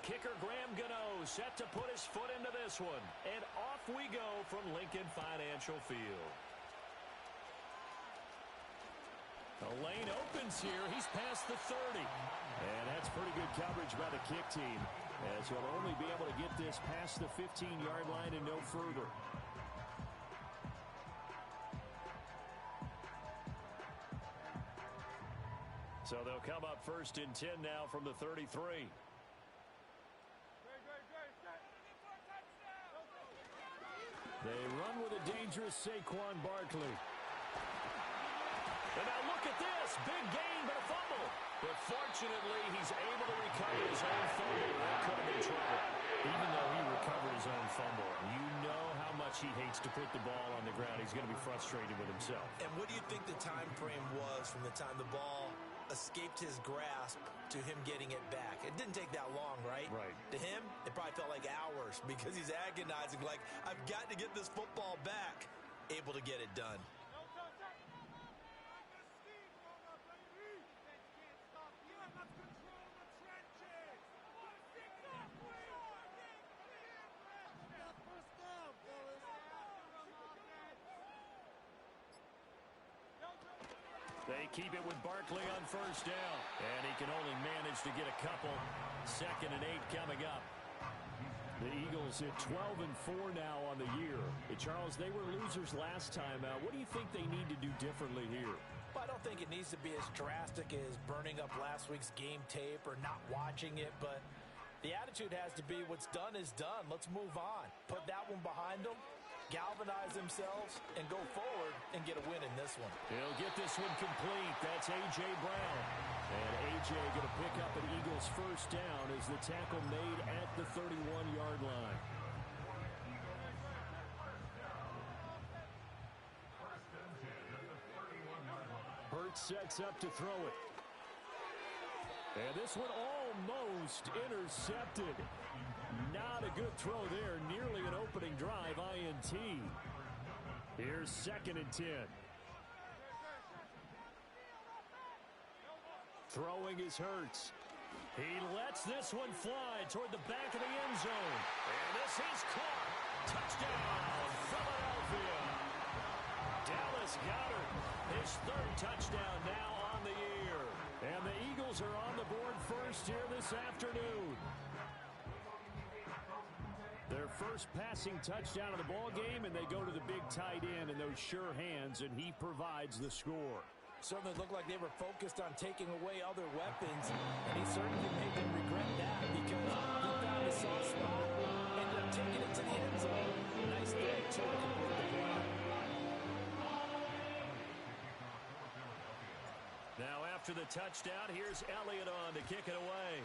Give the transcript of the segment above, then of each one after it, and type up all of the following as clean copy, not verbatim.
kicker, Graham Gano, set to put his foot into this one. And off we go from Lincoln Financial Field. The lane opens here. He's past the 30. And that's pretty good coverage by the kick team, as he'll only be able to get this past the 15-yard line and no further. So they'll come up 1st and 10 now from the 33. They run with a dangerous Saquon Barkley. And now look at this. Big gain, but a fumble. But fortunately, he's able to recover his own fumble. That could have been trouble. Even though he recovered his own fumble, you know how much he hates to put the ball on the ground. He's going to be frustrated with himself. And what do you think the time frame was from the time the ball escaped his grasp to him getting it back? It didn't take that long, right? Right. To him, it probably felt like hours because he's agonizing, like, I've got to get this football back. Able to get it done. They keep it with Barkley on 1st down. And he can only manage to get a couple. 2nd and 8 coming up. The Eagles at 12-4 now on the year. Charles, they were losers last time out. What do you think they need to do differently here? Well, I don't think it needs to be as drastic as burning up last week's game tape or not watching it, but the attitude has to be what's done is done. Let's move on. Put that one behind them, galvanize themselves, and go forward and get a win in this one. He'll get this one complete. That's A.J. Brown. And A.J. going to pick up an Eagles 1st down as the tackle made at the 31-yard line. Hurts sets up to throw it. And this one almost intercepted. Not a good throw there. Nearly an opening drive, INT. Here's 2nd and 10. Throwing is Hurts. He lets this one fly toward the back of the end zone. And this is caught. Touchdown, Philadelphia. Dallas Goedert, his 3rd touchdown now on the year. And the Eagles are on the board first here this afternoon. Their first passing touchdown of the ball game, and they go to the big tight end in those sure hands, and he provides the score. Certainly looked like they were focused on taking away other weapons, and he certainly made them regret that because he found a soft spot, ended up taking it to the end zone. Nice thing, too, to complete the play. Now after the touchdown, here's Elliott on to kick it away.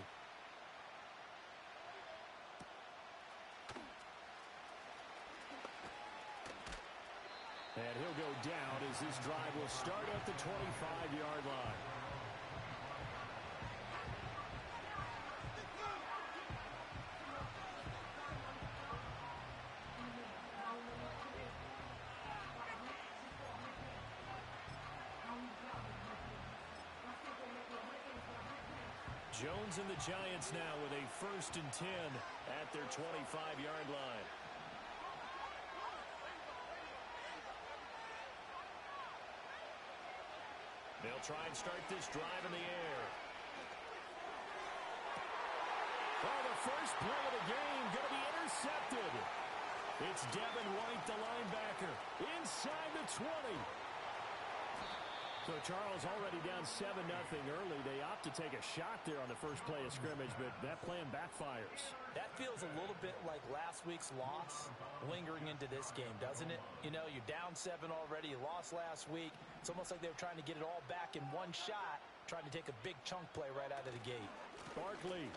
And he'll go down as this drive will start at the 25-yard line. Jones and the Giants now with a 1st and 10 at their 25-yard line. They'll try and start this drive in the air. Oh, the first play of the game going to be intercepted. It's Devin White, the linebacker, inside the 20. So Charles already down 7-0 early. They opt to take a shot there on the first play of scrimmage, but that plan backfires. That feels a little bit like last week's loss lingering into this game, doesn't it? You know, you're down 7 already. You lost last week. It's almost like they were trying to get it all back in one shot, trying to take a big chunk play right out of the gate. Barkley.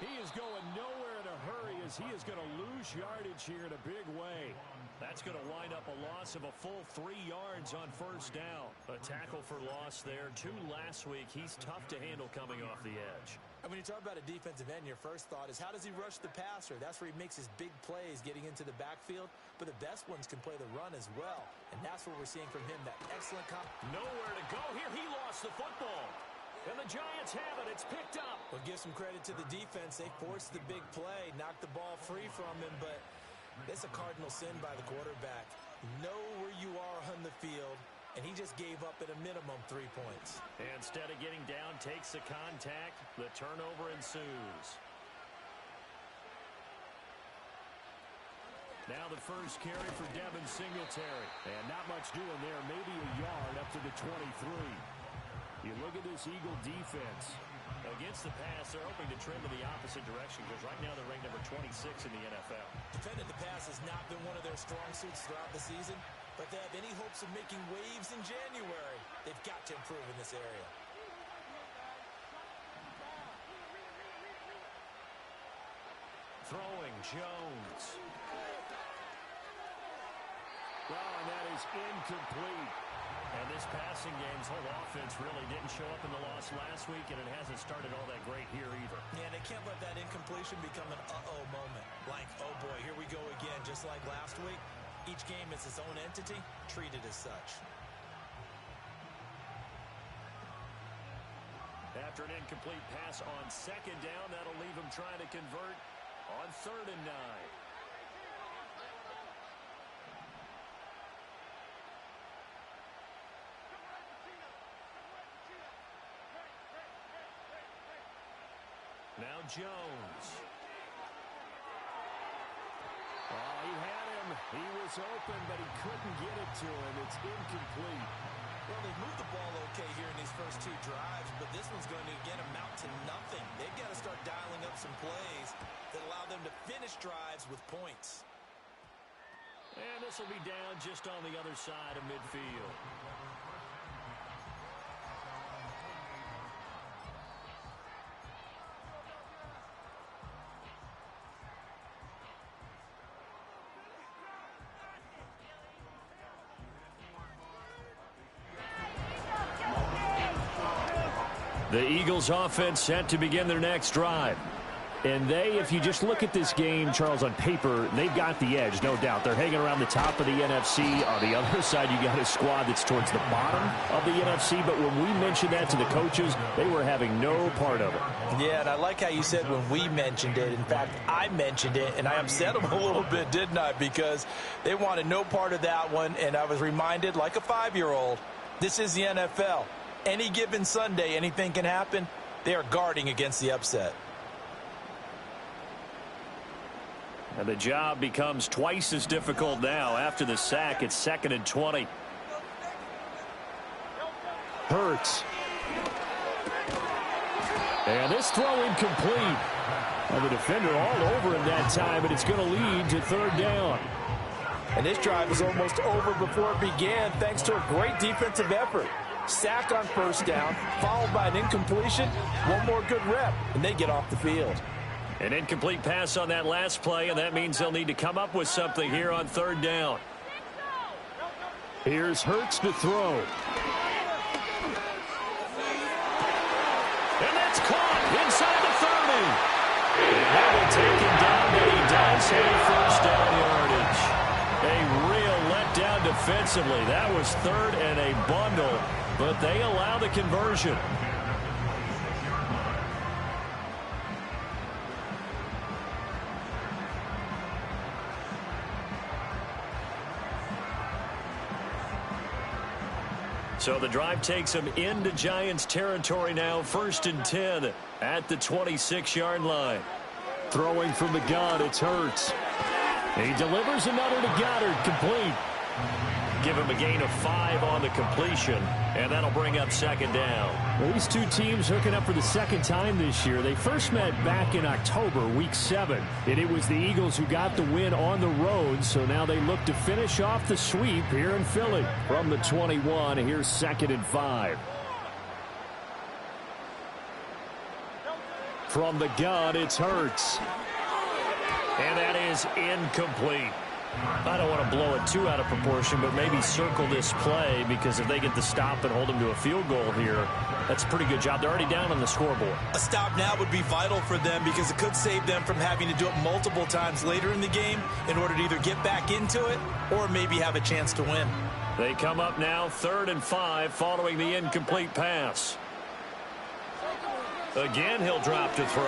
He is going nowhere in a hurry as he is going to lose yardage here in a big way. That's going to wind up a loss of a full 3 yards on 1st down. A tackle for loss there. 2 last week. He's tough to handle coming off the edge. And when you talk about a defensive end, your first thought is how does he rush the passer? That's where he makes his big plays getting into the backfield. But the best ones can play the run as well. And that's what we're seeing from him, that excellent. Nowhere to go here. He lost the football. And the Giants have it. It's picked up. Well, give some credit to the defense. They forced the big play, knocked the ball free from him, but it's a cardinal sin by the quarterback. Know where you are on the field, and he just gave up at a minimum 3 points. Instead of getting down, takes the contact. The turnover ensues. Now the first carry for Devin Singletary. And not much doing there. Maybe a yard up to the 23. You look at this Eagle defense. Against the pass, they're hoping to trend in the opposite direction because right now they're ranked number 26 in the NFL. Defending the pass has not been one of their strong suits throughout the season, but they have any hopes of making waves in January, they've got to improve in this area. Throwing Jones. Well, and that is incomplete. And this passing game's whole offense really didn't show up in the loss last week, and it hasn't started all that great here either. Yeah, they can't let that incompletion become an uh-oh moment. Like, oh boy, here we go again, just like last week. Each game is its own entity, treated as such. After an incomplete pass on second down, that'll leave him trying to convert on 3rd and 9. Now Jones. Oh, he had him. He was open, but he couldn't get it to him. It's incomplete. Well, they've moved the ball okay here in these first 2 drives, but this one's going to, again, amount to nothing. They've got to start dialing up some plays that allow them to finish drives with points. And this will be down just on the other side of midfield. The Eagles offense set to begin their next drive. And they, if you just look at this game, Charles, on paper, they've got the edge, no doubt. They're hanging around the top of the NFC. On the other side, you got a squad that's towards the bottom of the NFC. But when we mentioned that to the coaches, they were having no part of it. Yeah, and I like how you said when we mentioned it. In fact, I mentioned it, and I upset them a little bit, didn't I? Because they wanted no part of that one, and I was reminded, like a 5-year-old, this is the NFL. Any given Sunday, anything can happen. They are guarding against the upset. And the job becomes twice as difficult now. After the sack, it's 2nd and 20. Hurts. And this throw incomplete. And the defender all over him that time, and it's going to lead to 3rd down. And this drive was almost over before it began thanks to a great defensive effort. Sack on 1st down, followed by an incompletion. One more good rep, and they get off the field. An incomplete pass on that last play, and that means they'll need to come up with something here on 3rd down. Here's Hurts to throw. And that's caught inside the 30. And that will take him down, but he does have 1st down yardage. A real letdown defensively. That was 3rd and a bundle, but they allow the conversion. So the drive takes them into Giants territory now. 1st and 10 at the 26-yard line. Throwing from the gun, it's Hurts. He delivers another to Goddard, complete. Give him a gain of 5 on the completion, and that'll bring up 2nd down. Well, these two teams hooking up for the 2nd time this year. They first met back in October, Week 7, and it was the Eagles who got the win on the road, so now they look to finish off the sweep here in Philly. From the 21, here's 2nd and 5. From the gun, it's Hurts. And that is incomplete. I don't want to blow it too out of proportion, but maybe circle this play, because if they get the stop and hold them to a field goal here, that's a pretty good job. They're already down on the scoreboard. A stop now would be vital for them because it could save them from having to do it multiple times later in the game in order to either get back into it or maybe have a chance to win. They come up now 3rd and 5 following the incomplete pass. Again, he'll drop to throw.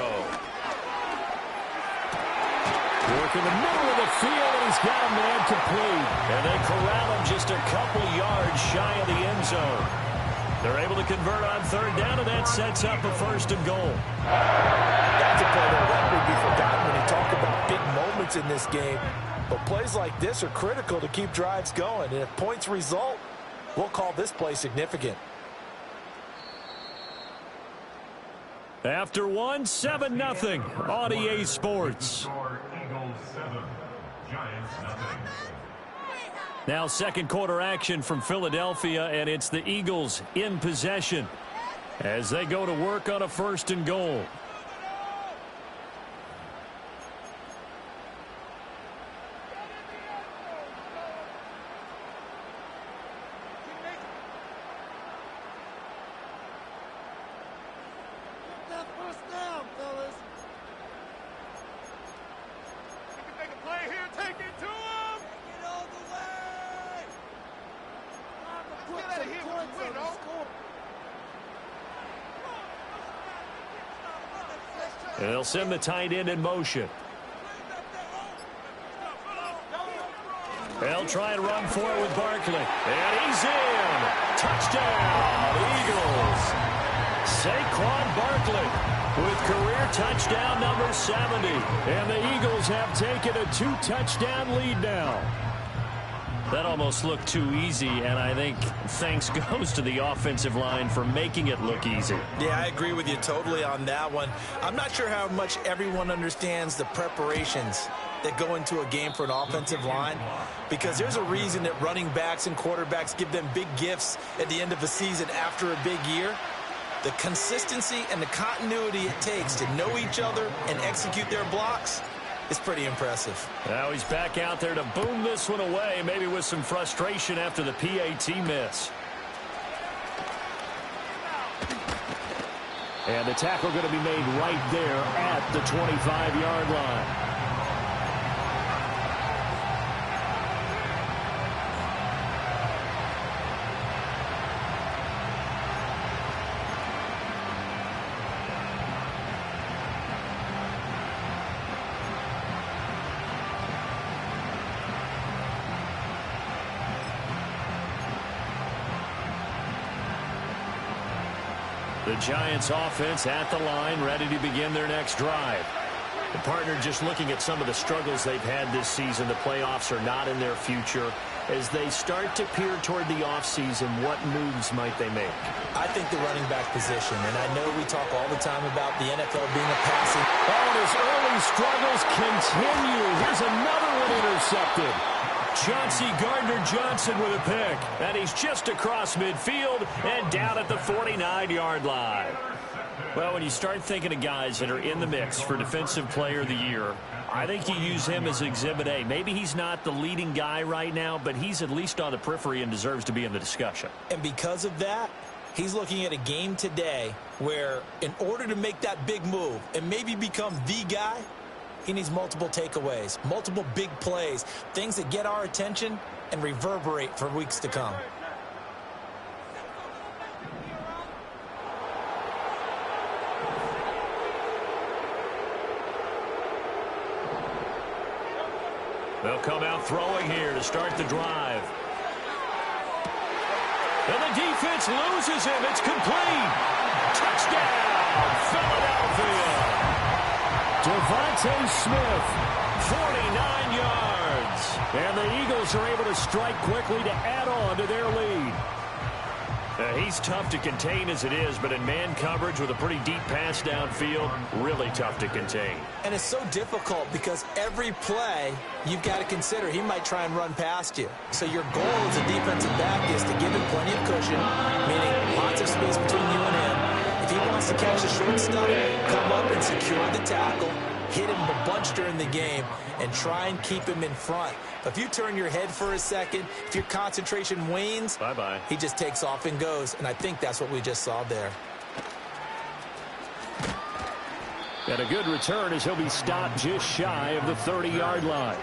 Work in the middle of the field, and he's got a man complete. And they corral him just a couple yards shy of the end zone. They're able to convert on third down, and that sets up a 1st and goal. That's a play that will never be forgotten when you talk about big moments in this game. But plays like this are critical to keep drives going. And if points result, we'll call this play significant. After 1, 7-0 on EA Sports. Now second quarter action from Philadelphia, and it's the Eagles in possession as they go to work on a 1st and goal. And they'll send the tight end in motion. They'll try and run for it with Barkley. And he's in. Touchdown, Eagles. Saquon Barkley with career touchdown number 70. And the Eagles have taken a 2-touchdown lead now. That almost looked too easy, and I think thanks goes to the offensive line for making it look easy. Yeah, I agree with you totally on that one. I'm not sure how much everyone understands the preparations that go into a game for an offensive line, because there's a reason that running backs and quarterbacks give them big gifts at the end of a season after a big year. The consistency and the continuity it takes to know each other and execute their blocks is pretty impressive. Now he's back out there to boom this one away, maybe with some frustration after the PAT miss. And the tackle going to be made right there at the 25-yard line. The Giants offense at the line, ready to begin their next drive. The partner just looking at some of the struggles they've had this season. The playoffs are not in their future. As they start to peer toward the offseason, what moves might they make? I think the running back position, and I know we talk all the time about the NFL being a passing. Oh, and his early struggles continue. Here's another one intercepted. Chauncey Gardner-Johnson with a pick. And he's just across midfield and down at the 49-yard line. Well, when you start thinking of guys that are in the mix for Defensive Player of the Year, I think you use him as Exhibit A. Maybe he's not the leading guy right now, but he's at least on the periphery and deserves to be in the discussion. And because of that, he's looking at a game today where in order to make that big move and maybe become the guy, he needs multiple takeaways, multiple big plays, things that get our attention and reverberate for weeks to come. They'll come out throwing here to start the drive. And the defense loses him. It's complete. Touchdown, Philadelphia. Devontae Smith, 49 yards. And the Eagles are able to strike quickly to add on to their lead. He's tough to contain as it is, but in man coverage with a pretty deep pass downfield, really tough to contain. And it's so difficult because every play you've got to consider he might try and run past you. So your goal as a defensive back is to give him plenty of cushion, meaning lots of space between you and him. If he wants to catch the short stuff, come up and secure the tackle, hit him a bunch during the game, and try and keep him in front. But if you turn your head for a second, if your concentration wanes, bye-bye. He just takes off and goes, and I think that's what we just saw there. And a good return as he'll be stopped just shy of the 30-yard line.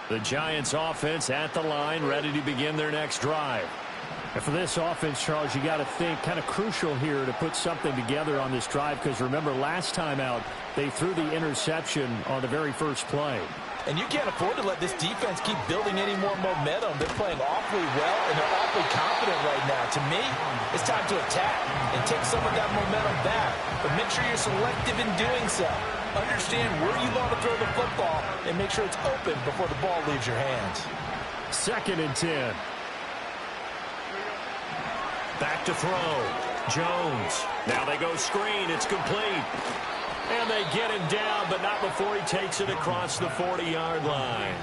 The Giants offense at the line, ready to begin their next drive. And for this offense, Charles, you got to think kind of crucial here to put something together on this drive, because remember last time out they threw the interception on the very first play. And you can't afford to let this defense keep building any more momentum. They're playing awfully well, and they're awfully confident right now. To me, it's time to attack and take some of that momentum back. But make sure you're selective in doing so. Understand where you want to throw the football and make sure it's open before the ball leaves your hands. 2nd and 10. Back to throw. Jones. Now they go screen. It's complete. And they get him down, but not before he takes it across the 40-yard line.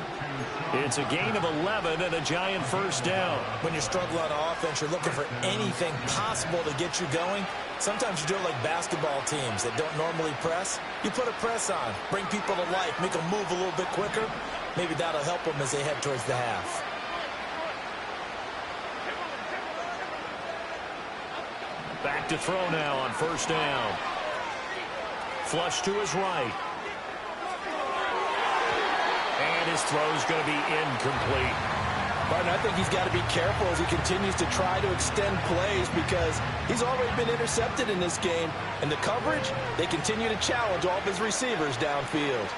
It's a gain of 11 and a Giant first down. When you struggle on offense, you're looking for anything possible to get you going. Sometimes you do it like basketball teams that don't normally press. You put a press on, bring people to life, make them move a little bit quicker. Maybe that'll help them as they head towards the half. Back to throw now on first down. Flush to his right. And his throw's going to be incomplete. Martin, I think he's got to be careful as he continues to try to extend plays, because he's already been intercepted in this game. And the coverage, they continue to challenge all of his receivers downfield.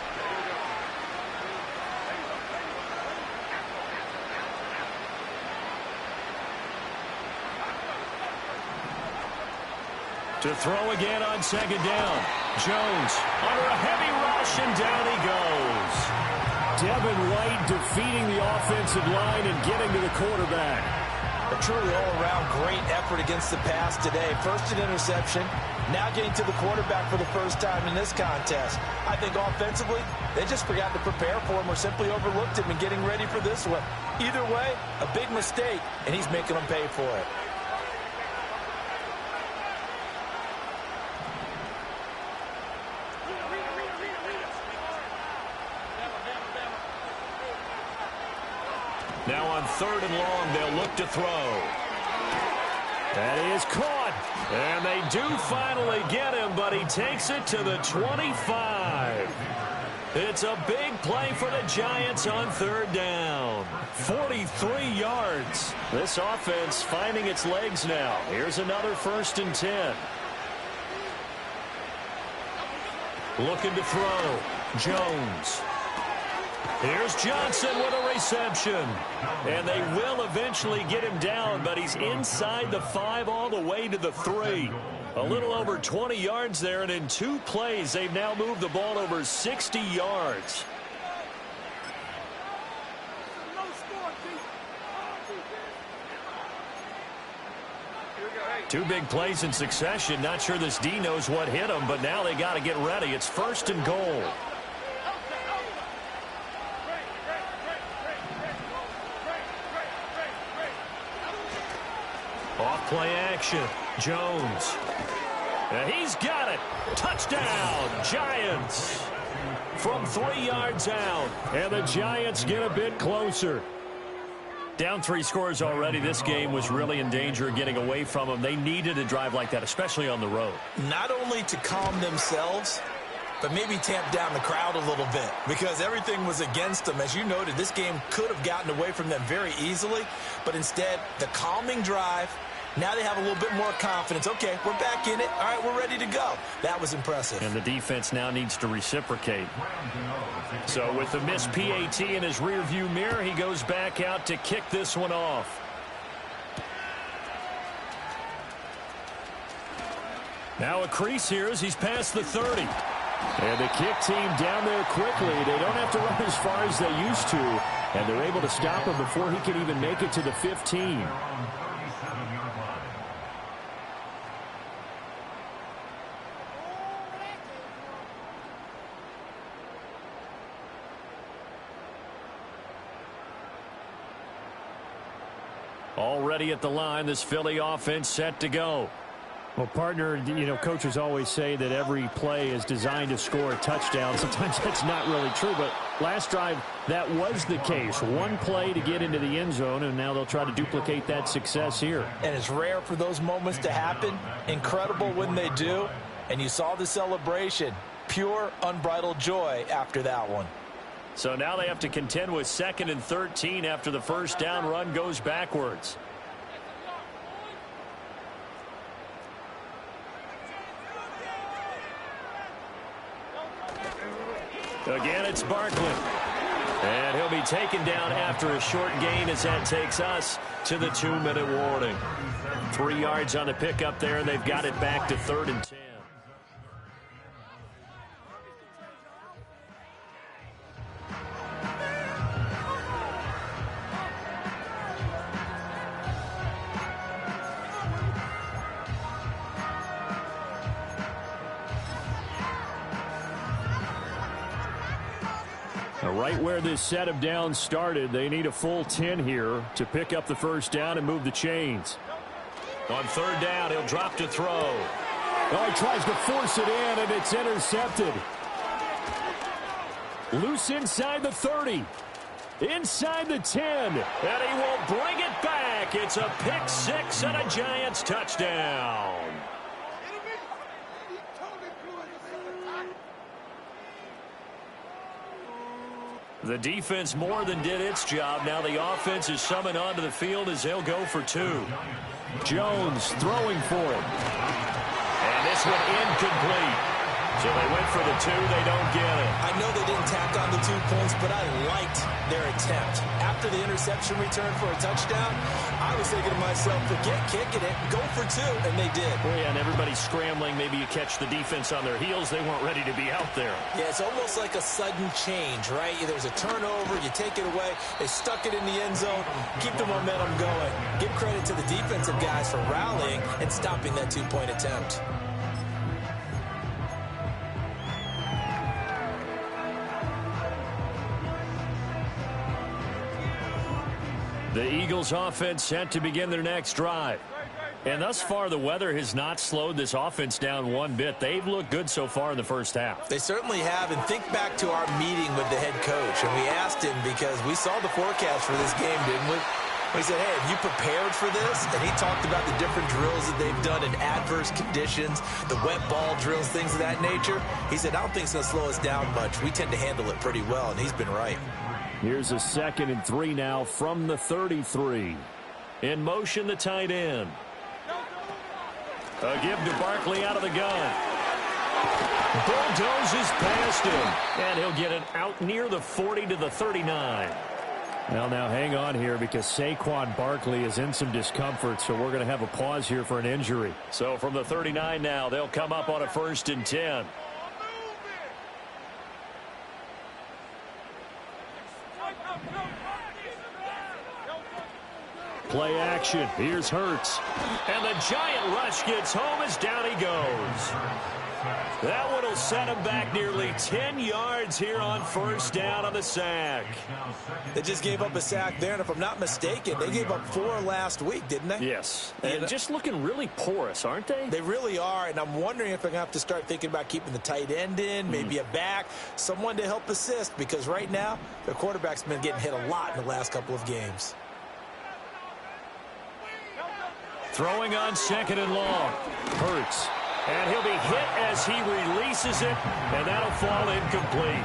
To throw again on second down. Jones under a heavy rush, and down he goes. Devin White defeating the offensive line and getting to the quarterback. A truly all-around great effort against the pass today. First an interception, now getting to the quarterback for the first time in this contest. I think offensively, they just forgot to prepare for him or simply overlooked him in getting ready for this one. Either way, a big mistake, and he's making them pay for it. Now on 3rd and long, they'll look to throw. That is caught. And they do finally get him, but he takes it to the 25. It's a big play for the Giants on 3rd down. 43 yards. This offense finding its legs now. Here's another 1st and 10. Looking to throw. Jones. Here's Johnson with a reception. And they will eventually get him down, but he's inside the 5 all the way to the 3. A little over 20 yards there, and in 2 plays, they've now moved the ball over 60 yards. Two big plays in succession. Not sure this D knows what hit him, but now they got to get ready. It's 1st and goal. Off-play action. Jones. And he's got it. Touchdown, Giants. From 3 yards out. And the Giants get a bit closer. Down 3 scores already. This game was really in danger of getting away from them. They needed a drive like that, especially on the road. Not only to calm themselves, but maybe tamp down the crowd a little bit, because everything was against them. As you noted, this game could have gotten away from them very easily, but instead, the calming drive, now they have a little bit more confidence. Okay, we're back in it. All right, we're ready to go. That was impressive. And the defense now needs to reciprocate. So with the missed PAT in his rearview mirror, he goes back out to kick this one off. Now a crease here as he's past the 30. And the kick team down there quickly. They don't have to run as far as they used to. And they're able to stop him before he can even make it to the 15. Already at the line, this Philly offense set to go. Well, partner, you know, coaches always say that every play is designed to score a touchdown. Sometimes that's not really true, but last drive, that was the case. One play to get into the end zone, and now they'll try to duplicate that success here. And it's rare for those moments to happen. Incredible when they do. And you saw the celebration. Pure, unbridled joy after that one. So now they have to contend with 2nd and 13 after the first down run goes backwards. Again, it's Barkley. And he'll be taken down after a short gain as that takes us to the 2-minute warning. 3 yards on the pickup there, and they've got it back to 3rd and 10. Right where this set of downs started, they need a full 10 here to pick up the first down and move the chains. On 3rd down, he'll drop to throw. Oh, he tries to force it in, and it's intercepted. Loose inside the 30. Inside the 10. And he will bring it back. It's a pick 6 and a Giants touchdown. The defense more than did its job. Now the offense is summoned onto the field as they'll go for 2. Jones throwing for it. And this one incomplete. So they went for the 2. They don't get it. I know they didn't tack on the 2 points, but I liked their attempt. After the interception return for a touchdown, I was thinking to myself, forget kicking it, go for 2, and they did. Well, yeah, and everybody's scrambling. Maybe you catch the defense on their heels. They weren't ready to be out there. Yeah, it's almost like a sudden change, right? There's a turnover, you take it away, they stuck it in the end zone, keep the momentum going. Give credit to the defensive guys for rallying and stopping that 2-point attempt. The Eagles offense set to begin their next drive. And thus far, the weather has not slowed this offense down one bit. They've looked good so far in the first half. They certainly have. And think back to our meeting with the head coach. And we asked him because we saw the forecast for this game, didn't we? We said, hey, have you prepared for this? And he talked about the different drills that they've done in adverse conditions, the wet ball drills, things of that nature. He said, I don't think it's going to slow us down much. We tend to handle it pretty well, and he's been right. Here's a 2nd and 3 now from the 33. In motion, the tight end. A give to Barkley out of the gun. Bulldozes past him. And he'll get it out near the 40 to the 39. Well, now hang on here because Saquon Barkley is in some discomfort, so we're going to have a pause here for an injury. So from the 39 now, they'll come up on a 1st and 10. Play action. Here's Hurts. And the giant rush gets home as down he goes. That one will set him back nearly 10 yards here on 1st down on the sack. They just gave up a sack there, and if I'm not mistaken, they gave up 4 last week, didn't they? Yes. And just looking really porous, aren't they? They really are, and I'm wondering if they're going to have to start thinking about keeping the tight end in, maybe a back, someone to help assist, because right now, their quarterback's been getting hit a lot in the last couple of games. Throwing on 2nd and long. Hurts. And he'll be hit as he releases it, and that'll fall incomplete.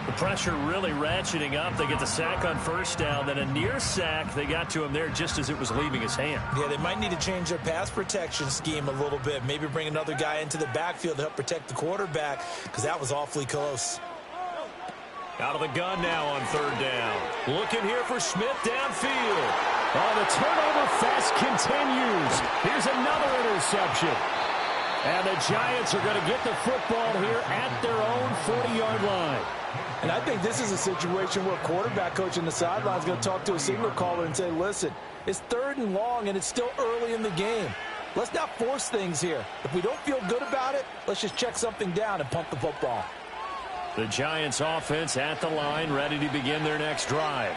The pressure really ratcheting up. They get the sack on 1st down, then a near sack. They got to him there just as it was leaving his hand. Yeah, they might need to change their pass protection scheme a little bit. Maybe bring another guy into the backfield to help protect the quarterback, because that was awfully close. Out of the gun now on 3rd down. Looking here for Smith downfield. Oh, the turnover fest continues. Here's another interception. And the Giants are going to get the football here at their own 40-yard line. And I think this is a situation where quarterback coach in the sideline is going to talk to a signal caller and say, listen, it's 3rd and long, and it's still early in the game. Let's not force things here. If we don't feel good about it, let's just check something down and pump the football. The Giants offense at the line, ready to begin their next drive.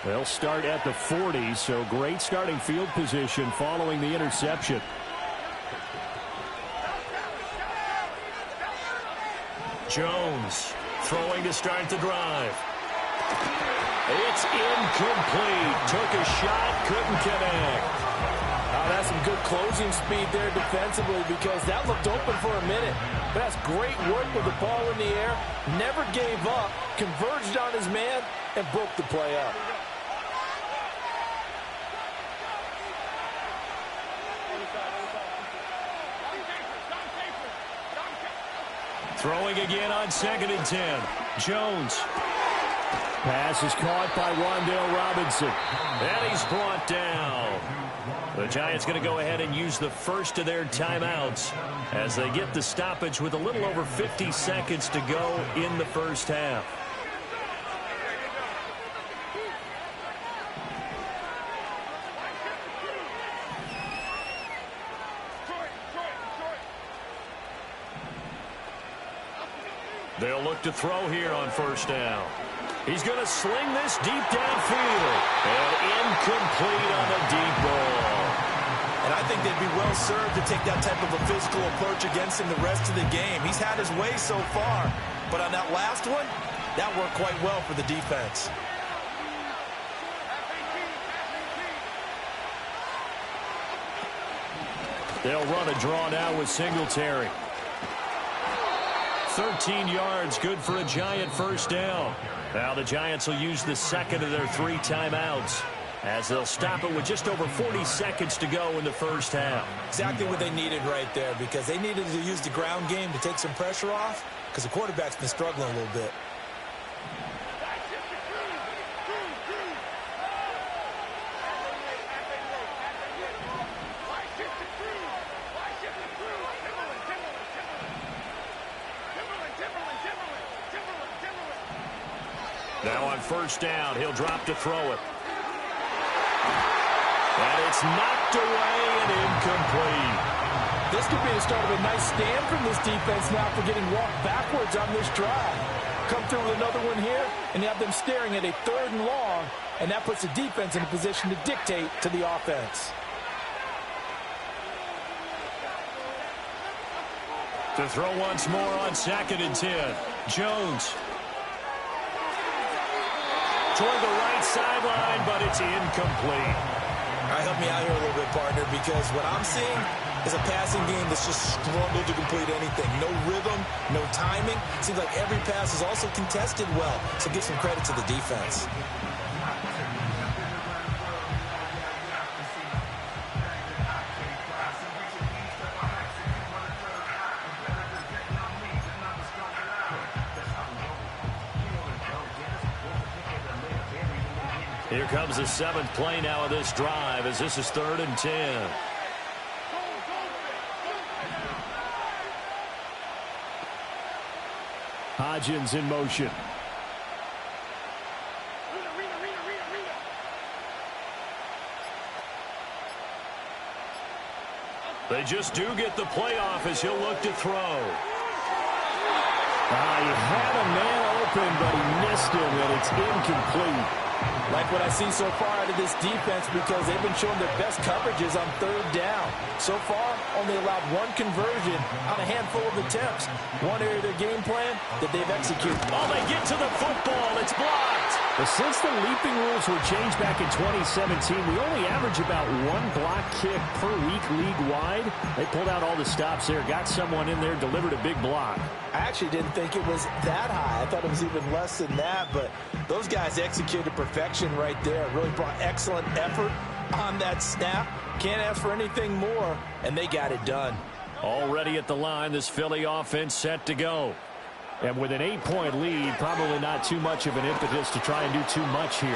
They'll start at the 40, so great starting field position following the interception. Jones throwing to start the drive. It's incomplete. Took a shot, couldn't connect. That's some good closing speed there defensively because that looked open for a minute. But that's great work with the ball in the air. Never gave up, converged on his man, and broke the play up. Throwing again on 2nd and 10. Jones. Pass is caught by Wan'Dale Robinson. And he's brought down. The Giants going to go ahead and use the first of their timeouts as they get the stoppage with a little over 50 seconds to go in the first half. They'll look to throw here on first down. He's going to sling this deep downfield. And incomplete on the deep ball. And I think they'd be well served to take that type of a physical approach against him the rest of the game. He's had his way so far. But on that last one, that worked quite well for the defense. They'll run a draw now with Singletary. 13 yards, good for a Giant first down. Now the Giants will use the second of their 3 timeouts as they'll stop it with just over 40 seconds to go in the first half. Exactly what they needed right there because they needed to use the ground game to take some pressure off because the quarterback's been struggling a little bit. Now on first down, he'll drop to throw it. And it's knocked away and incomplete. This could be the start of a nice stand from this defense now for getting walked backwards on this drive. Come through with another one here, and you have them staring at a 3rd and long, and that puts the defense in a position to dictate to the offense. To throw once more on 2nd and 10. Jones. Toward the right sideline, but it's incomplete. All right, help me out here a little bit, partner, because what I'm seeing is a passing game that's just struggled to complete anything. No rhythm, no timing. Seems like every pass is also contested well, so give some credit to the defense. Here comes the 7th play now of this drive as this is 3rd and 10. Hodgins in motion. They just do get the playoff as he'll look to throw. He had a man open, but he missed him, and it's incomplete. Like what I see so far out of this defense because they've been showing their best coverages on 3rd down. So far, only allowed 1 conversion on a handful of attempts. One area of their game plan that they've executed. Oh, they get to the football. It's blocked. But since the leaping rules were changed back in 2017, we only average about 1 block kick per week league-wide. They pulled out all the stops there, got someone in there, delivered a big block. I actually didn't think it was that high. I thought it was even less than that, but those guys executed perfection right there. Really brought excellent effort on that snap. Can't ask for anything more, and they got it done. Already at the line, this Philly offense set to go. And with an 8-point lead, probably not too much of an impetus to try and do too much here.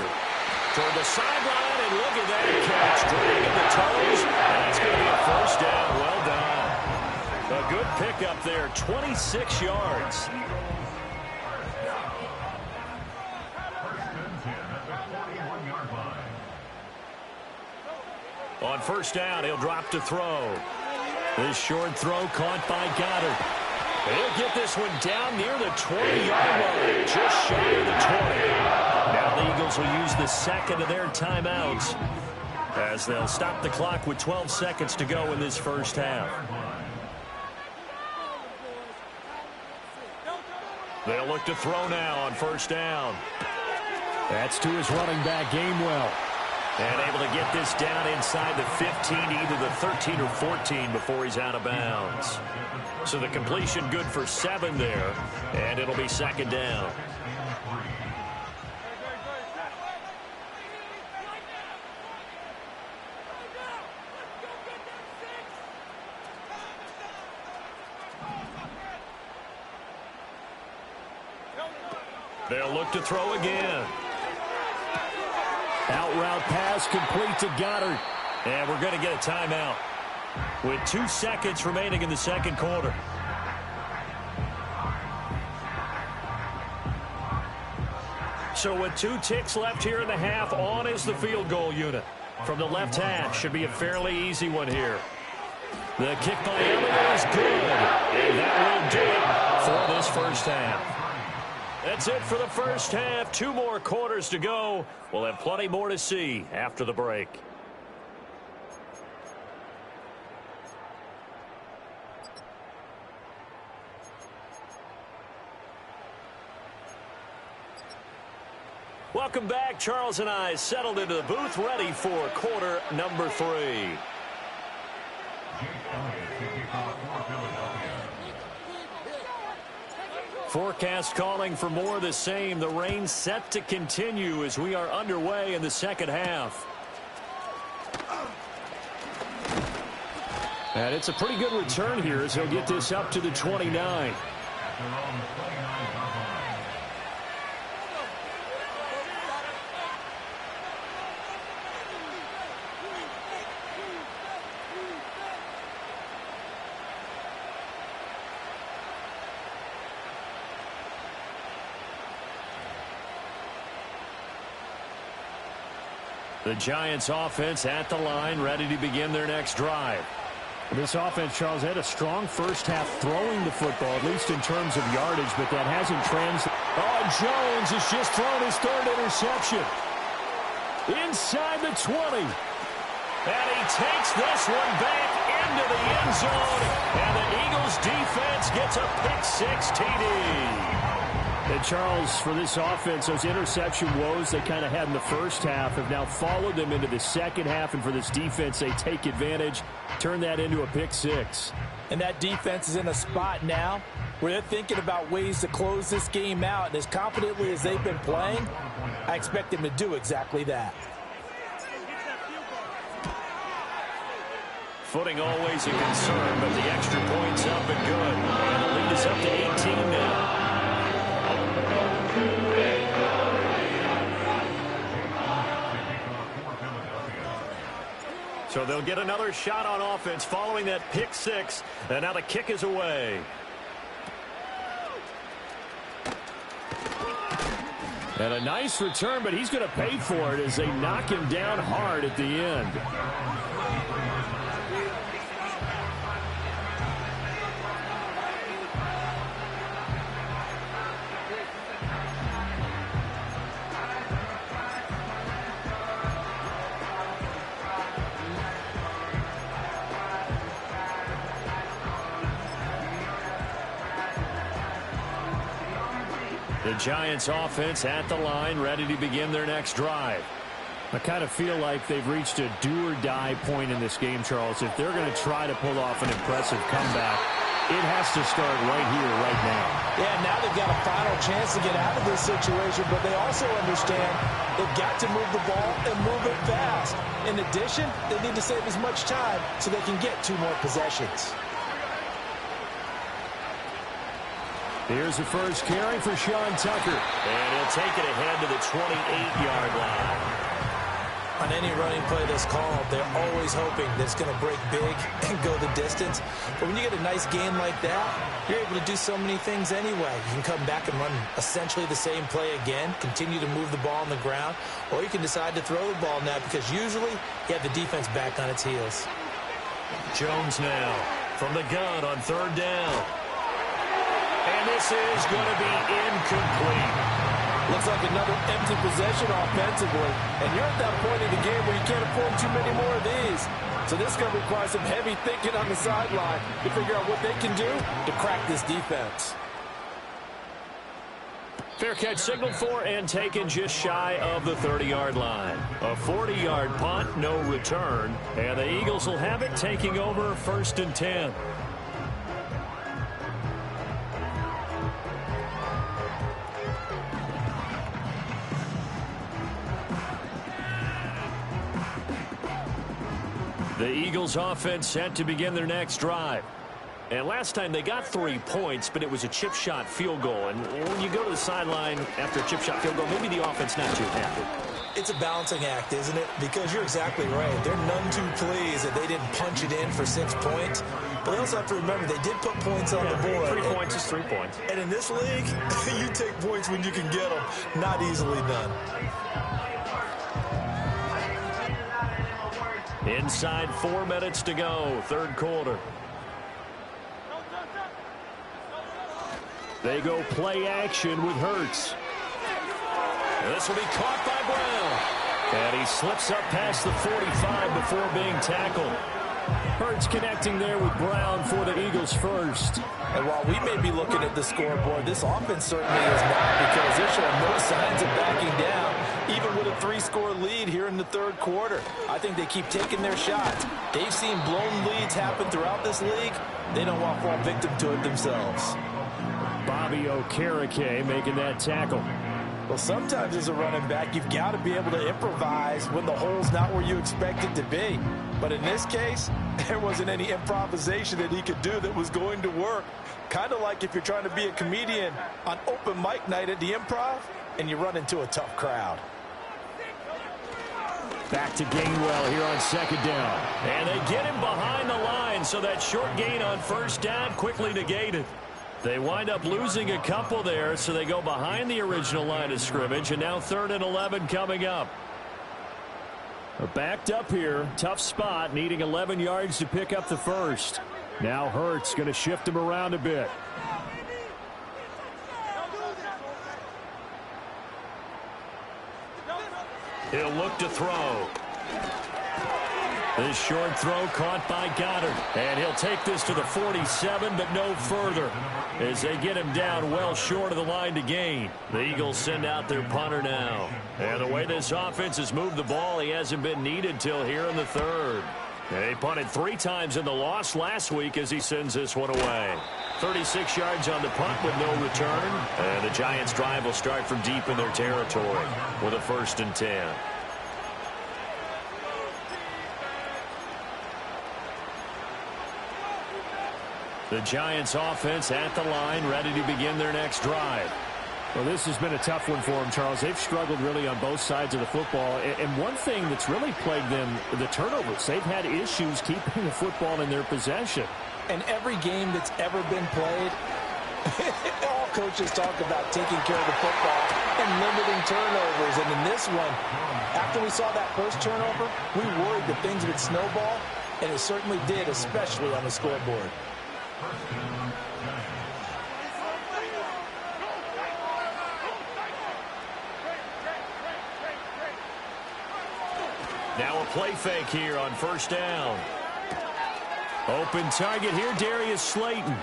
Toward the sideline, and look at that catch. Dragging the toes. That's going to be a first down. Well done. A good pickup there, 26 yards. On first down, he'll drop to throw. This short throw caught by Goddard. He'll get this one down near the 20-yard line, just shy of the 20. Now the Eagles will use the second of their timeouts as they'll stop the clock with 12 seconds to go in this first half. They'll look to throw now on first down. That's to his running back, Gainwell. And able to get this down inside the 15, either the 13 or 14 before he's out of bounds. So the completion good for 7 there, and it'll be second down. They'll look to throw again. Out route pass complete to Goddard. And we're going to get a timeout with 2 seconds remaining in the second quarter. So with 2 ticks left here in the half, on is the field goal unit. From the left hash, should be a fairly easy one here. The kick by LMA is good. And that will do it for this first half. That's it for the first half. 2 more quarters to go. We'll have plenty more to see after the break. Welcome back. Charles and I settled into the booth, ready for quarter number 3. Forecast calling for more of the same. The rain set to continue as we are underway in the second half. And it's a pretty good return here as he'll get this up to the 29. The Giants offense at the line, ready to begin their next drive. This offense, Charles, had a strong first half throwing the football, at least in terms of yardage, but that hasn't translated. Oh, Jones has just thrown his 3rd interception. Inside the 20. And he takes this one back into the end zone. And the Eagles defense gets a pick-6 TD. And Charles, for this offense, those interception woes they kind of had in the first half have now followed them into the second half. And for this defense, they take advantage, turn that into a pick-6. And that defense is in a spot now where they're thinking about ways to close this game out. And as confidently as they've been playing, I expect them to do exactly that. Footing always a concern, but the extra point's up and good. And the lead is up to 18 now. So they'll get another shot on offense following that pick-6. And now the kick is away. And a nice return, but he's going to pay for it as they knock him down hard at the end. The Giants offense at the line, ready to begin their next drive. I kind of feel like they've reached a do-or-die point in this game, Charles. If they're going to try to pull off an impressive comeback, it has to start right here, right now. Yeah, now they've got a final chance to get out of this situation, but they also understand they've got to move the ball and move it fast. In addition, they need to save as much time so they can get 2 more possessions. Here's the first carry for Sean Tucker. And he'll take it ahead to the 28-yard line. On any running play that's called, they're always hoping that it's going to break big and go the distance. But when you get a nice game like that, you're able to do so many things anyway. You can come back and run essentially the same play again, continue to move the ball on the ground, or you can decide to throw the ball now because usually you have the defense back on its heels. Jones now from the gun on 3rd down. And this is going to be incomplete. Looks like another empty possession offensively. And you're at that point in the game where you can't afford too many more of these. So this is going to require some heavy thinking on the sideline to figure out what they can do to crack this defense. Fair catch signaled for and taken just shy of the 30-yard line. A 40-yard punt, no return. And the Eagles will have it, taking over 1st and 10. The Eagles offense set to begin their next drive. And last time they got 3 points, but it was a chip shot field goal. And when you go to the sideline after a chip shot field goal, maybe the offense not too happy. It's a balancing act, isn't it? Because you're exactly right. They're none too pleased that they didn't punch it in for 6 points. But they also have to remember they did put points on the board. 3 points is 3 points. And in this league, you take points when you can get them. Not easily done. Inside 4 minutes to go, 3rd quarter. They go play action with Hurts. This will be caught by Brown. And he slips up past the 45 before being tackled. Hurts connecting there with Brown for the Eagles first. And while we may be looking at the scoreboard, this offense certainly is not, because they're showing no signs of backing down, even with a 3-score lead here in the 3rd quarter. I think they keep taking their shots. They've seen blown leads happen throughout this league. They don't want to fall victim to it themselves. Bobby Okereke making that tackle. Well, sometimes as a running back, you've got to be able to improvise when the hole's not where you expect it to be. But in this case, there wasn't any improvisation that he could do that was going to work. Kind of like if you're trying to be a comedian on open mic night at the Improv and you run into a tough crowd. Back to Gainwell here on 2nd down. And they get him behind the line, so that short gain on 1st down quickly negated. They wind up losing a couple there, so they go behind the original line of scrimmage, and now 3rd and 11 coming up. Backed up here, tough spot, needing 11 yards to pick up the first. Now Hurts going to shift him around a bit. He'll look to throw. This short throw caught by Goddard. And he'll take this to the 47, but no further, as they get him down well short of the line to gain. The Eagles send out their punter now. And the way this offense has moved the ball, he hasn't been needed till here in the 3rd. And he punted 3 times in the loss last week as he sends this one away. 36 yards on the punt with no return. And the Giants' drive will start from deep in their territory with a 1st and 10. The Giants offense at the line, ready to begin their next drive. Well, this has been a tough one for them, Charles. They've struggled really on both sides of the football. And one thing that's really plagued them, the turnovers. They've had issues keeping the football in their possession. And every game that's ever been played, all coaches talk about taking care of the football and limiting turnovers. And in this one, after we saw that first turnover, we worried that things would snowball. And it certainly did, especially on the scoreboard. Now a play fake here on 1st down. Open target here, Darius Slayton.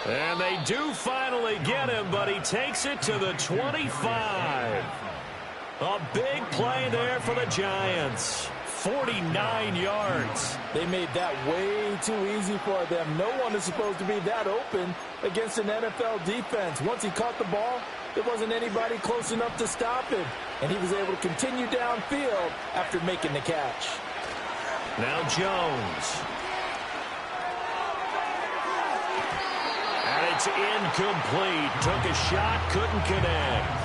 And they do finally get him, but he takes it to the 25. A big play there for the Giants. 49 yards. They made that way too easy for them. No one is supposed to be that open against an NFL defense. Once he caught the ball, there wasn't anybody close enough to stop him. And he was able to continue downfield after making the catch. Now Jones. And it's incomplete. Took a shot, couldn't connect.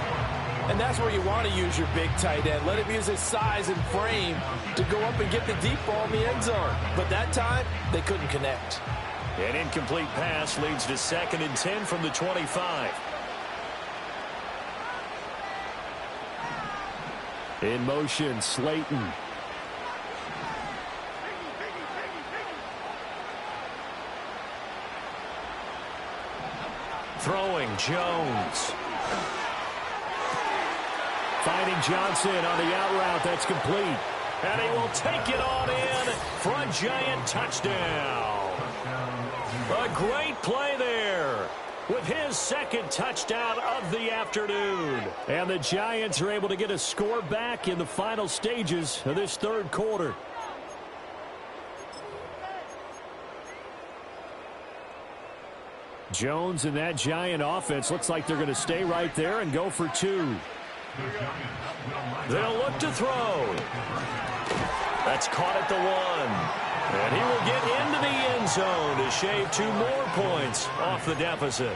And that's where you want to use your big tight end. Let him use his size and frame to go up and get the deep ball in the end zone. But that time, they couldn't connect. An incomplete pass leads to 2nd and 10 from the 25. In motion, Slayton. Throwing, Jones. Finding Johnson on the out route. That's complete. And he will take it on in for a Giant touchdown. A great play there. with his second touchdown of the afternoon. And the Giants are able to get a score back in the final stages of this third quarter. Jones and that Giant offense looks like they're going to stay right there and go for two. They'll look to throw. That's caught at the one. And he will get into the end zone to shave 2 more points off the deficit.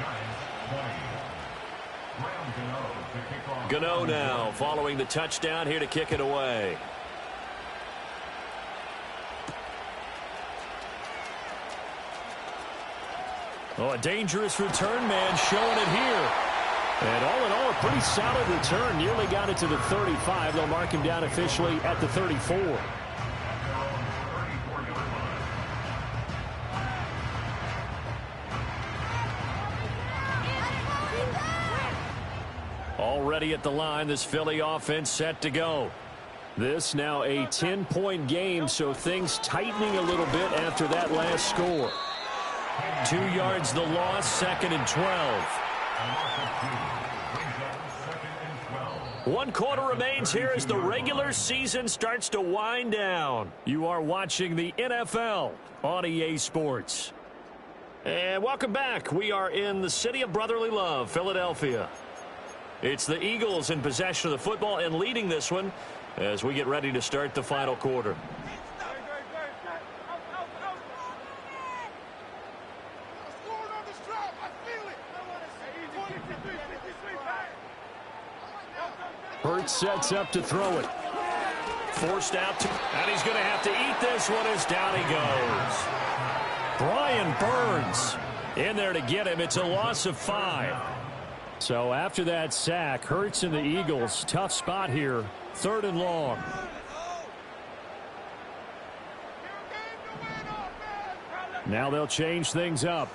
Gano now following the touchdown here to kick it away. Oh, a dangerous return man showing it here. And all in all, a pretty solid return. Nearly got it to the 35. They'll mark him down officially at the 34. Already at the line, this Philly offense set to go. This now a 10-point game, so things tightening a little bit after that last score. 2 yards the loss, 2nd and 12. 1 quarter remains here as the regular season starts to wind down. You are watching the NFL on EA Sports. And welcome back. We are in the city of brotherly love, Philadelphia. It's the Eagles in possession of the football and leading this one as we get ready to start the final quarter. Hurts sets up to throw it. Forced out and he's going to have to eat this one as down he goes. Brian Burns in there to get him. It's a loss of 5. So after that sack, Hurts and the Eagles, tough spot here, 3rd and long. Now they'll change things up.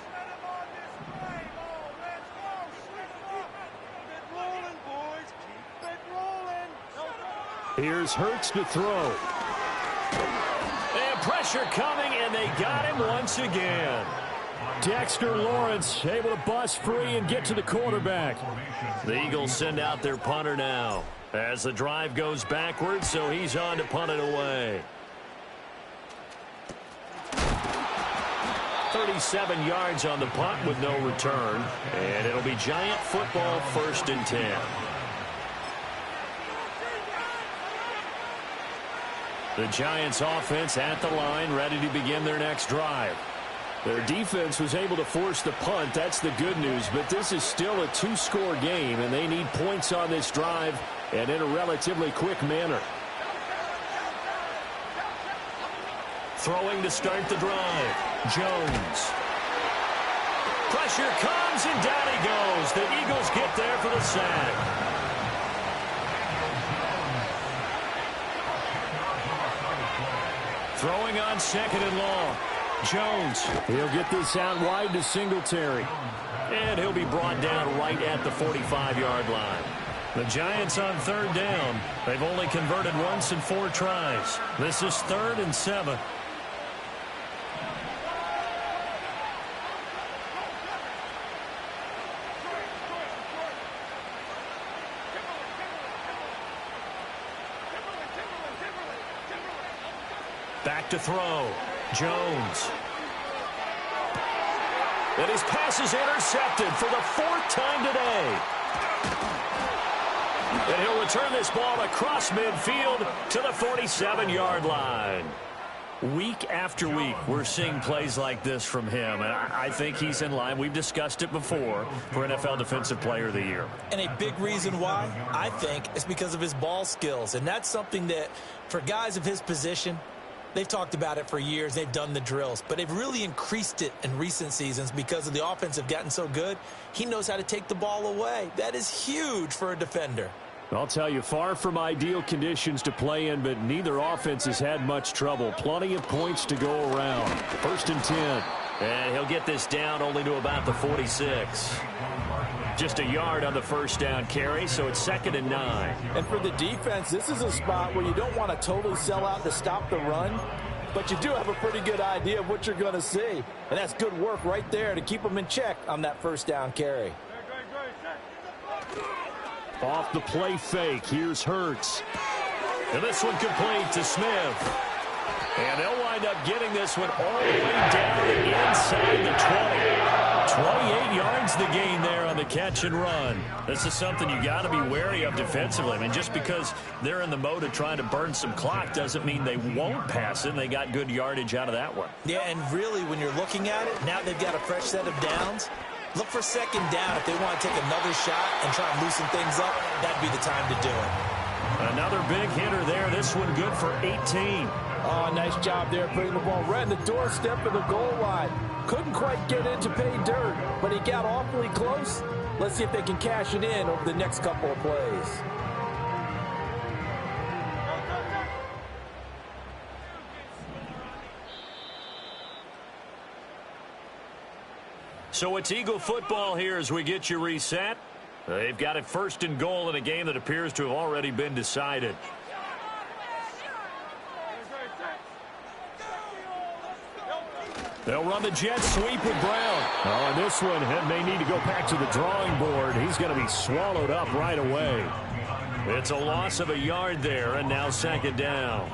Here's Hurts to throw. And pressure coming, and they got him once again. Dexter Lawrence able to bust free and get to the quarterback. The Eagles send out their punter now as the drive goes backwards, so he's on to punt it away. 37 yards on the punt with no return, and it'll be Giant football, 1st and 10. The Giants offense at the line, ready to begin their next drive. Their defense was able to force the punt. That's the good news. But this is still a 2-score game, and they need points on this drive and in a relatively quick manner. Throwing to start the drive. Jones. Pressure comes, and down he goes. The Eagles get there for the sack. Throwing on 2nd and long. Jones. He'll get this out wide to Singletary. And he'll be brought down right at the 45-yard line. The Giants on 3rd down. They've only converted once in 4 tries. This is 3rd and 7. Back to throw. Jones. And his pass is intercepted for the 4th time today. And he'll return this ball across midfield to the 47-yard line. Week after week, we're seeing plays like this from him, and I think he's in line. We've discussed it before for NFL Defensive Player of the Year. And a big reason why, I think, is because of his ball skills. And that's something that, for guys of his position, they've talked about it for years. They've done the drills. But they've really increased it in recent seasons because of the offense have gotten so good. He knows how to take the ball away. That is huge for a defender. I'll tell you, far from ideal conditions to play in, but neither offense has had much trouble. Plenty of points to go around. 1st and 10. And he'll get this down only to about the 46. Just a yard on the 1st down carry, so it's 2nd and 9. And for the defense, this is a spot where you don't want to totally sell out to stop the run. but you do have a pretty good idea of what you're going to see. And that's good work right there to keep them in check on that first down carry. Off the play fake, here's Hurts. And this one complete to Smith. And they'll wind up getting this one all the way down inside the 20. 28 yards the gain there on the catch and run. This is something you got to be wary of defensively. I mean, just because they're in the mode of trying to burn some clock doesn't mean they won't pass it. They got good yardage out of that one. Yeah, and really, when you're looking at it, now they've got a fresh set of downs. Look for second down if they want to take another shot and try and loosen things up. That'd be the time to do it. Another big hitter there. This one good for 18. Oh, nice job there putting the ball right in the doorstep of the goal line. Couldn't quite get in to pay dirt, but he got awfully close. Let's see if they can cash it in over the next couple of plays. So it's Eagle football here as we get you reset. They've got it first and goal in a game that appears to have already been decided. They'll run the jet sweep with Brown. Oh, and this one may need to go back to the drawing board. He's going to be swallowed up right away. It's a loss of a yard there, and now second down.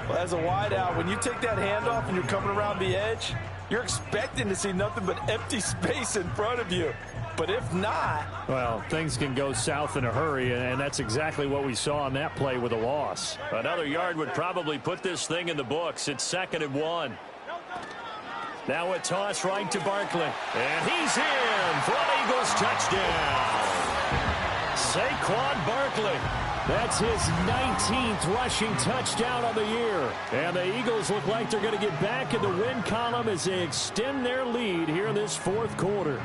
Well, as a wideout, when you take that handoff and you're coming around the edge, you're expecting to see nothing but empty space in front of you. But if not... Well, things can go south in a hurry, and that's exactly what we saw on that play with a loss. Another yard would probably put this thing in the books. It's 2nd and 1. Now a toss right to Barkley. And he's in for an Eagles touchdown. Saquon Barkley. That's his 19th rushing touchdown of the year. And the Eagles look like they're going to get back in the win column as they extend their lead here in this fourth quarter.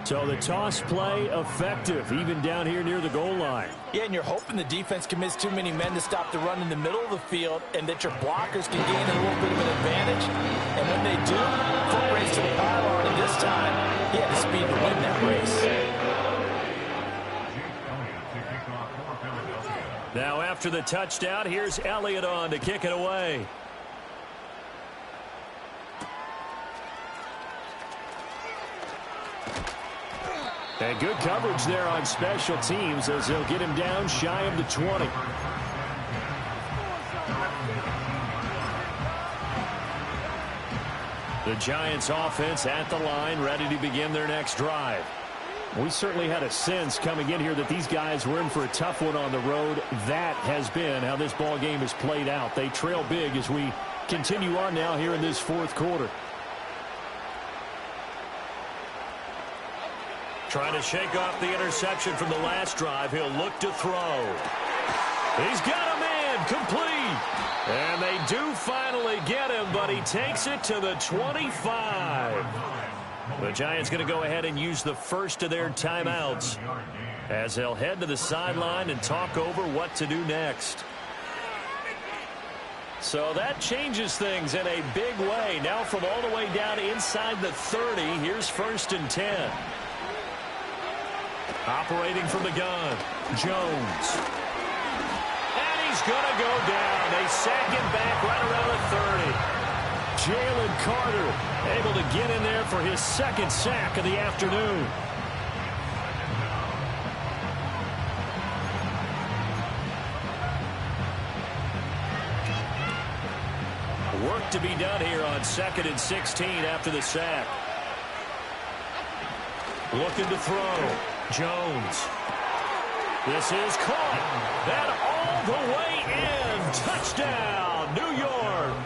So the toss play effective, even down here near the goal line. Yeah, and you're hoping the defense commits too many men to stop the run in the middle of the field and that your blockers can gain a little bit of an advantage. And when they do, foot race to the pylon, and this time, he had the speed to win that race. Now after the touchdown, here's Elliott on to kick it away. And good coverage there on special teams as they'll get him down shy of the 20. The Giants offense at the line, ready to begin their next drive. We certainly had a sense coming in here that these guys were in for a tough one on the road. That has been how this ball game has played out. They trail big as we continue on now here in this fourth quarter. Trying to shake off the interception from the last drive. He'll look to throw. He's got a man complete. And they do finally get him, but he takes it to the 25. The Giants going to go ahead and use the first of their timeouts as they'll head to the sideline and talk over what to do next. So that changes things in a big way. Now from all the way down inside the 30, here's 1st and 10. Operating from the gun, Jones. And he's going to go down. They sack him back right around the 30. Jalen Carter able to get in there for his 2nd sack of the afternoon. Work to be done here on 2nd and 16 after the sack. Looking to throw. Jones. This is caught. And all the way in. Touchdown, New York.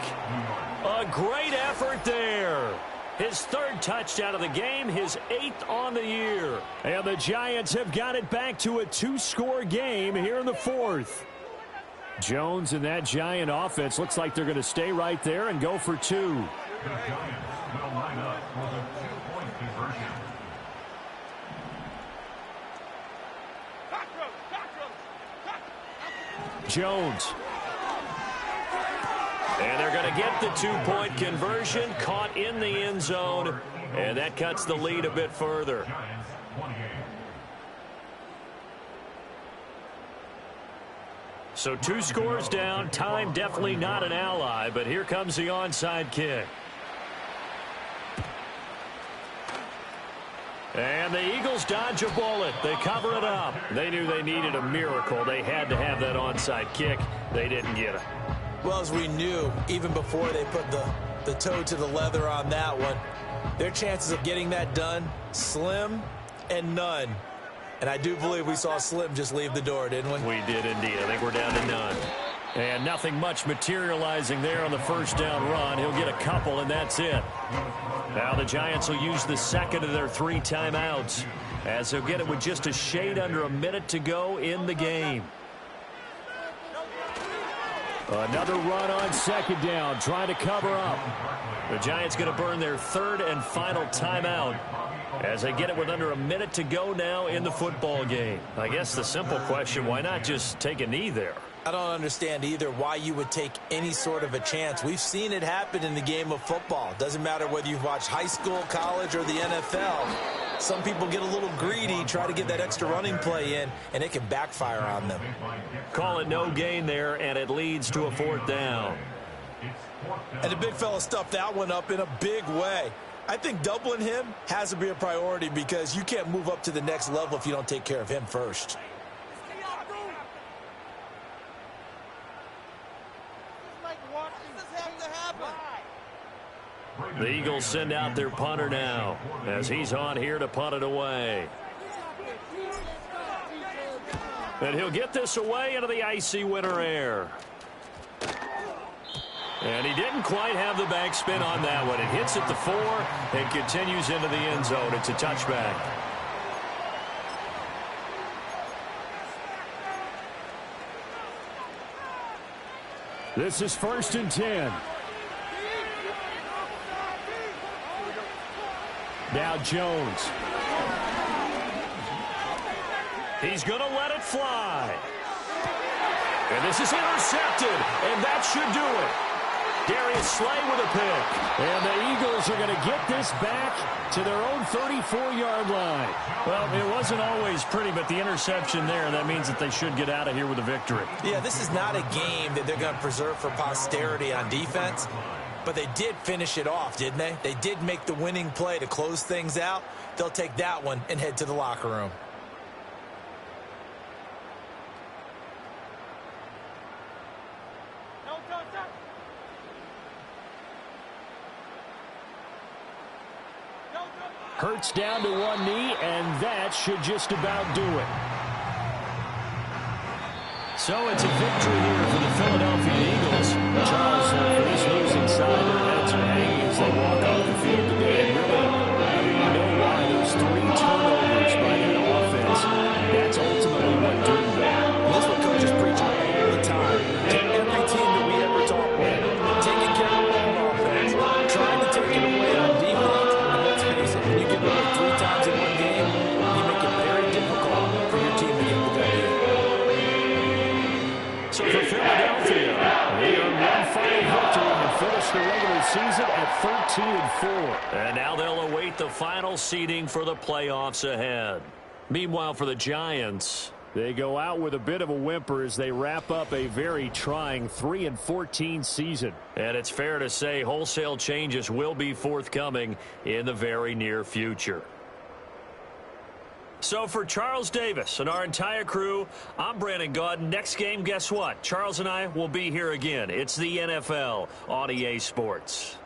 A great effort there. His 3rd touchdown of the game, his 8th on the year. And the Giants have got it back to a 2-score game here in the 4th. Jones and that Giant offense looks like they're going to stay right there and go for 2. The Giants will line up for the 2-point conversion. Jones. And they're going to get the 2-point conversion, caught in the end zone, and that cuts the lead a bit further. So 2 scores down. Time definitely not an ally, but here comes the onside kick. And the Eagles dodge a bullet. They cover it up. They knew they needed a miracle. They had to have that onside kick. They didn't get it. Well, as we knew, even before they put the toe to the leather on that one, their chances of getting that done, slim and none. And I do believe we saw Slim just leave the door, didn't we? We did indeed. I think we're down to none. And nothing much materializing there on the first down run. He'll get a couple, and that's it. Now the Giants will use the second of their 3 timeouts, as they'll get it with just a shade under a minute to go in the game. Another run on second down, trying to cover up. The Giants going to burn their 3rd and final timeout as they get it with under a minute to go now in the football game. I guess the simple question, why not just take a knee there? I don't understand either why you would take any sort of a chance. We've seen it happen in the game of football. Doesn't matter whether you've watched high school, college, or the NFL. Some people get a little greedy, try to get that extra running play in, and it can backfire on them. Call it no gain there, and it leads to a 4th down. And the big fella stuffed that one up in a big way. I think doubling him has to be a priority because you can't move up to the next level if you don't take care of him first. The Eagles send out their punter now as he's on here to punt it away. And he'll get this away into the icy winter air. And he didn't quite have the back spin on that one. It hits at the 4 and continues into the end zone. It's a touchback. This is 1st and 10. Now Jones. He's going to let it fly. And this is intercepted, and that should do it. Darius Slay with a pick. And the Eagles are going to get this back to their own 34-yard line. Well, it wasn't always pretty, but the interception there, that means that they should get out of here with a victory. Yeah, this is not a game that they're going to preserve for posterity on defense. But they did finish it off, didn't they? They did make the winning play to close things out. They'll take that one and head to the locker room. Hurts down to one knee, and that should just about do it. So it's a victory here for the Philadelphia Eagles. Charles, for this losing side, their heads are hanging as they walk off the field today. And really, you know why those 3 turnovers by that offense, that's ultimately what doomed them. Well, this is what coaches preach all the time. To every team that we ever talk with, taking care of the ball on offense, trying to take it away on defense. And let's face it, when you get rid of 3 times in one game, you make it very difficult for your team to get the W. So for Philadelphia, they earned one final victory and finished the regular season at 13-4. And now they'll await the final seeding for the playoffs ahead. Meanwhile, for the Giants, they go out with a bit of a whimper as they wrap up a very trying 3-14 season. And it's fair to say wholesale changes will be forthcoming in the very near future. So for Charles Davis and our entire crew, I'm Brandon Gaudin. Next game, guess what? Charles and I will be here again. It's the NFL on EA Sports.